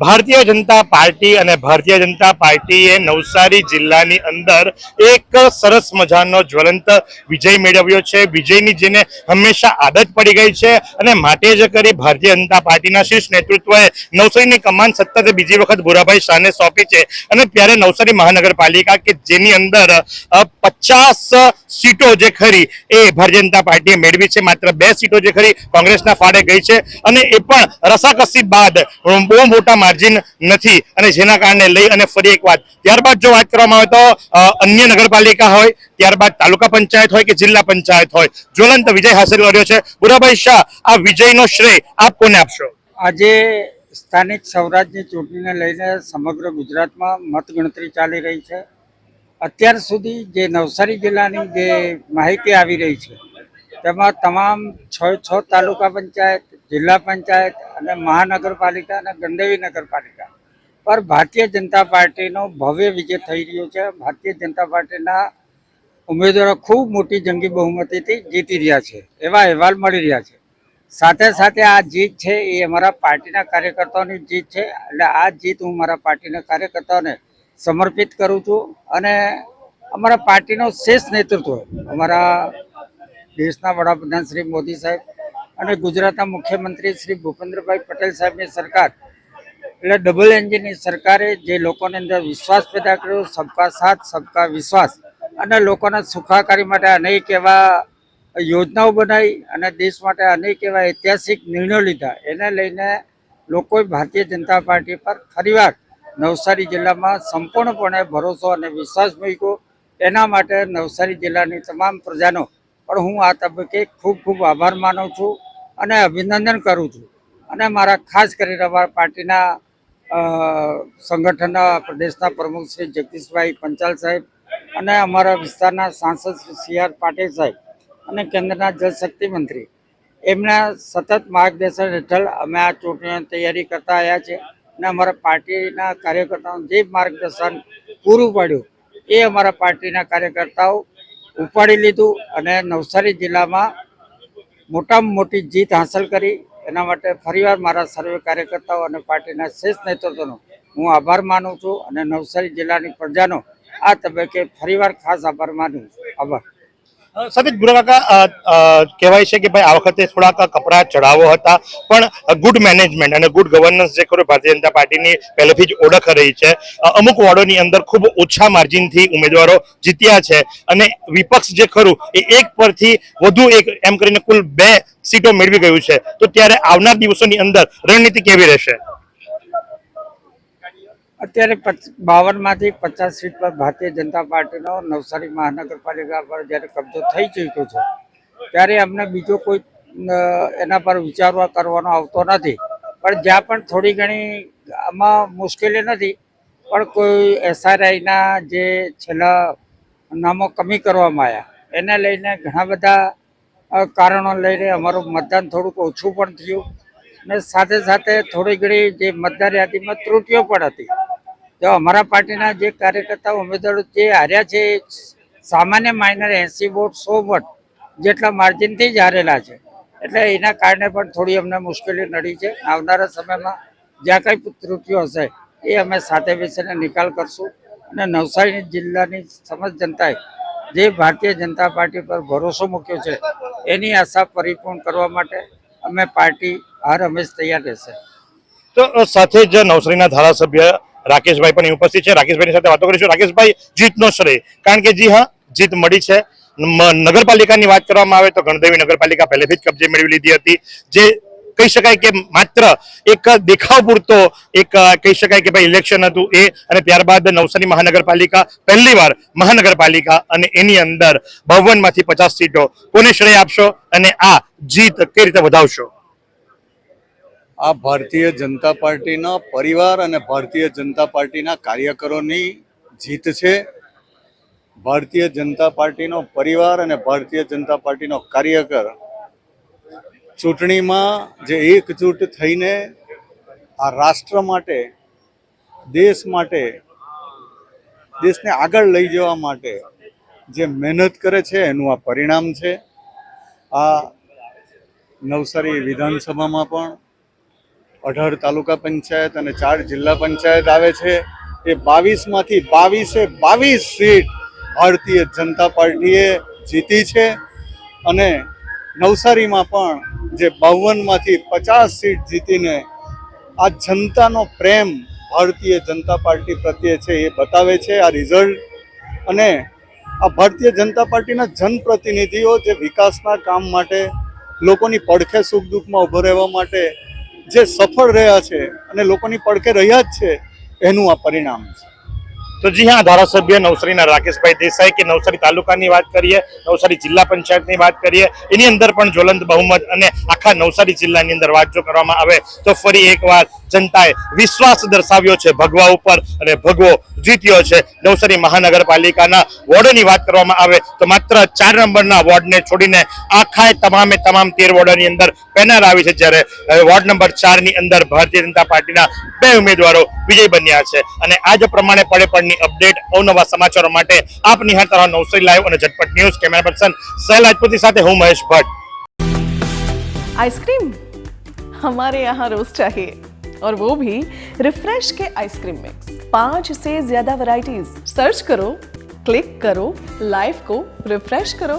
Bharatiya Janata party અને ભારતીય જનતા પાર્ટીએ નવસારી જિલ્લાની અંદર એક સરસ મજાનો જ્વલંત વિજય મેળવ્યો છે। વિજયની જેને હંમેશા આદત પડી ગઈ છે અને માટે જ કરી ભારતીય જનતા પાર્ટીના શીર્ષ નેતૃત્વએ નવસારીની કમાન સતત બીજી વખત ભૂરાભાઈ શાહને સોંપી છે। અને ત્યારે નવસારી મહાનગરપાલિકા કે જેની અંદર 50 સીટો જે ખરી એ ભારતીય જનતા પાર્ટીએ મેળવી છે, માત્ર 2 સીટો જે ખરી કોંગ્રેસના ફાળે ગઈ છે અને એ પણ રસાકસી બાદ બહુ મોટા માર્જિન નથી અને જેના કારણે લઈ અને ફરી એક વાત ત્યારબાદ જો વાત કરવામાં આવે તો અન્ય નગરપાલિકા હોય, ત્યારબાદ તાલુકા પંચાયત હોય કે જિલ્લા પંચાયત હોય, જ્વલંત વિજય હાંસલ કર્યો છે। ભૂરાભાઈ શાહ, આ વિજયનો શ્રેય આપ કોને આપશો? આજે સ્થાનિક સ્વરાજની ચૂંટણીને લઈને સમગ્ર ગુજરાતમાં મતગણતરી ચાલી રહી છે। અત્યાર સુધી જે નવસારી જિલ્લાની જે માહિતી આવી રહી છે તેમાં તમામ 6 તાલુકા પંચાયત, જિલ્લા પંચાયત અને મહાનગરપાલિકા અને ગણદેવી નગરપાલિકા પર ભારતીય જનતા પાર્ટીનો ભવ્ય વિજય થઈ રહ્યો છે। ભારતીય જનતા પાર્ટીના ઉમેદવારો ખૂબ મોટી જંગી બહુમતીથી જીતી રહ્યા છે એવા અહેવાલ મળી રહ્યા છે। સાથે સાથે આ જીત છે એ અમારા પાર્ટીના કાર્યકર્તાઓની જીત છે, એટલે આ જીત હું મારા પાર્ટીના કાર્યકર્તાઓને સમર્પિત કરું છું અને અમારા પાર્ટીનો શ્રેષ્ઠ નેતૃત્વ અમારા દેશના વડાપ્રધાન શ્રી મોદી સાહેબ અને ગુજરાતના મુખ્યમંત્રી શ્રી ભૂપેન્દ્રભાઈ પટેલ સાહેબની સરકાર એટલે ડબલ એન્જિનની સરકારે જે લોકોની અંદર વિશ્વાસ પેદા કર્યો, સબકા સાથ સબકા વિશ્વાસ અને લોકોના સુખાકારી માટે અનેક એવા યોજનાઓ બનાવી અને દેશ માટે અનેક એવા ઐતિહાસિક નિર્ણયો લીધા, એને લઈને લોકોએ ભારતીય જનતા પાર્ટી પર ફરીવાર નવસારી જિલ્લામાં સંપૂર્ણપણે ભરોસો અને વિશ્વાસ મૂક્યો। એના માટે નવસારી જિલ્લાની તમામ પ્રજાનો પણ હું આ તબક્કે ખૂબ ખૂબ આભાર માનું છું અને અભિનંદન કરું છું અને મારા ખાસ કરીને અમારા પાર્ટીના સંગઠનના પ્રદેશના પ્રમુખ શ્રી જગદીશભાઈ પંચાલ સાહેબ અને અમારા વિસ્તારના સાંસદ શ્રી સી.આર. પાટીલ સાહેબ અને કેન્દ્રના જળશક્તિ મંત્રી એમના સતત માર્ગદર્શન હેઠળ અમે આ ચૂંટણીની તૈયારી કરતા આવ્યા છે અને અમારા પાર્ટીના કાર્યકર્તાઓને જે માર્ગદર્શન પૂરું પાડ્યું એ અમારા પાર્ટીના કાર્યકર્તાઓ ઉપાડી લીધું અને નવસારી જિલ્લામાં મોટામાં મોટી જીત હાંસલ કરી। એના માટે ફરીવાર મારા સર્વે કાર્યકર્તાઓ અને પાર્ટીના શ્રેષ્ઠ નેતૃત્વનો હું આભાર માનું છું અને નવસારી જિલ્લાની પ્રજાનો આ તબક્કે ફરીવાર ખાસ આભાર માનું છું। આભાર। સાથે ભૂરાકાકા, કહેવાય છે કે ભાઈ આ વખતે થોડાક કપરા ચઢાવો હતા, પણ ગુડ મેનેજમેન્ટ અને ગુડ ગવર્નન્સ જે ખરું ભારતીય જનતા પાર્ટીની પહેલેથી જ ઓળખ રહી છે। અમુક વોર્ડોની અંદર ખૂબ ઓછા માર્જિનથી ઉમેદવારો જીત્યા છે અને વિપક્ષ જે ખરું એ એક પરથી વધુ એક એમ કરીને કુલ 2 સીટો મેળવી ગયું છે, તો ત્યારે આવનાર દિવસોની અંદર રણનીતિ કેવી રહેશે? અત્યારે 52માંથી 50 સીટ પર ભારતીય જનતા પાર્ટીનો નવસારી મહાનગરપાલિકા પર જ્યારે કબજો થઈ ચૂક્યો છે ત્યારે અમને બીજો કોઈ એના પર વિચારવા કરવાનો આવતો નથી, પણ જ્યાં પણ થોડી ઘણી આમાં મુશ્કેલી નથી, પણ કોઈ એસઆરઆઈના જે છેલ્લા નામો કમી કરવામાં આવ્યા એને લઈને ઘણા બધા કારણો લઈને અમારું મતદાન થોડુંક ઓછું પણ થયું અને સાથે સાથે થોડી ઘણી જે મતદાર યાદીમાં ત્રુટીઓ પણ હતી। તો અમારા પાર્ટીના જે કાર્યકર્તાઓ ઉમેદવારો જે હાર્યા છે સામાન્ય માઇનર 80 વોટ 100 વોટ જેટલા માર્જિનથી જ હારેલા છે, એટલે એના કારણે પણ થોડી અમને મુશ્કેલી નડી છે। આવનારા સમયમાં જ્યાં કંઈ ત્રુટીઓ હશે એ અમે સાથે બેસીને નિકાલ કરશું અને નવસારી જિલ્લાની સમસ્ત જનતાએ જે ભારતીય જનતા પાર્ટી પર ભરોસો મૂક્યો છે એની આશા પરિપૂર્ણ કરવા માટે અમે પાર્ટી હર હંમેશ તૈયાર રહેશે। તો સાથે જ નવસારીના ધારાસભ્ય રાકેશભાઈ પણ ઉપસ્થિત છે, રાકેશભાઈની સાથે વાતો કરીશું। રાકેશભાઈ, જીતનો શ્રેય, કારણ કે જી હા, જીત મળી છે। નગરપાલિકાની વાત કરવામાં આવે તો ગણદેવી નગરપાલિકા પહેલેથી જ કબજે મેળવી લીધી હતી, જે કહી શકાય કે માત્ર એક દેખાવ પૂરતો એક કહી શકાય કે ભાઈ ઇલેક્શન હતું એ, અને ત્યારબાદ નવસારી મહાનગરપાલિકા પહેલીવાર મહાનગરપાલિકા અને એની અંદર 52માંથી 50 સીટો કોને શ્રેય આપશો અને આ જીત કઈ રીતે વધાવશો? આ ભારતીય જનતા પાર્ટીના પરિવાર અને ભારતીય જનતા પાર્ટીના કાર્યકરોની જીત છે। ભારતીય જનતા પાર્ટીનો પરિવાર અને ભારતીય જનતા પાર્ટીનો કાર્યકર ચૂંટણીમાં જે એકજૂટ થઈને આ રાષ્ટ્ર માટે, દેશ માટે, દેશને આગળ લઈ જવા માટે જે મહેનત કરે છે એનું આ પરિણામ છે। આ નવસારી વિધાનસભામાં પણ 18 તાલુકા પંચાયત અને 4 જિલ્લા પંચાયત આવે છે. એ 22માંથી 22 સીટ ભારતીય જનતા પાર્ટીએ જીતી છે અને નવસારીમાં પણ જે 52માંથી 50 સીટ જીતીને આ જનતાનો પ્રેમ ભારતીય જનતા પાર્ટી પ્રત્યે છે એ બતાવે છે આ રિઝલ્ટ. અને આ ભારતીય જનતા પાર્ટીના જનપ્રતિનિધિઓ જે વિકાસના કામ માટે, લોકોની પડખે સુખ દુઃખમાં ઊભો રહેવા માટે જે સફળ રહ્યા છે અને લોકોની પડખે રહ્યા જ છે, એનું આ પરિણામ છે. તો જી હા, ધારાસભ્ય નવસારીના રાકેશભાઈ દેસાઈ કે નવસારી તાલુકાની વાત કરીએ, નવસારી જિલ્લા પંચાયતની વાત કરીએ, એની અંદર પણ જ્વલંત બહુમત અને આખા નવસારી જિલ્લાની અંદર વાત જો કરવામાં આવે તો ફરી એકવાર જનતાએ વિશ્વાસ દર્શાવ્યો છે ભગવા ઉપર અને ભગવો જીત્યો છે. નવસારી મહાનગરપાલિકાના વોર્ડની વાત કરવામાં આવે તો માત્ર 4 નંબરના વોર્ડને છોડીને આખા તમામે તમામ 13 વોર્ડની અંદર પેનલ આવી છે, જ્યારે વોર્ડ નંબર 4 ની અંદર ભારતીય જનતા પાર્ટીના 2 ઉમેદવારો વિજય બન્યા છે. અને આ જ પ્રમાણે પડે અપડેટ અવનવા સમાચારો માટે આપ નિહાળતા રહો નવસારી લાઈવ અને ઝટપટ ન્યૂઝ. કેમેરા પર્સન સહેલ રાજપૂતી સાથે હું મહેશ ભટ્ટ. आइसक्रीम हमारे यहाँ रोज चाहिए और वो भी रिफ्रेश के आइसक्रीम मिक्स. 5 से ज्यादा वैरायटीज. सर्च करो, क्लिक करो, लाइफ को रिफ्रेश करो.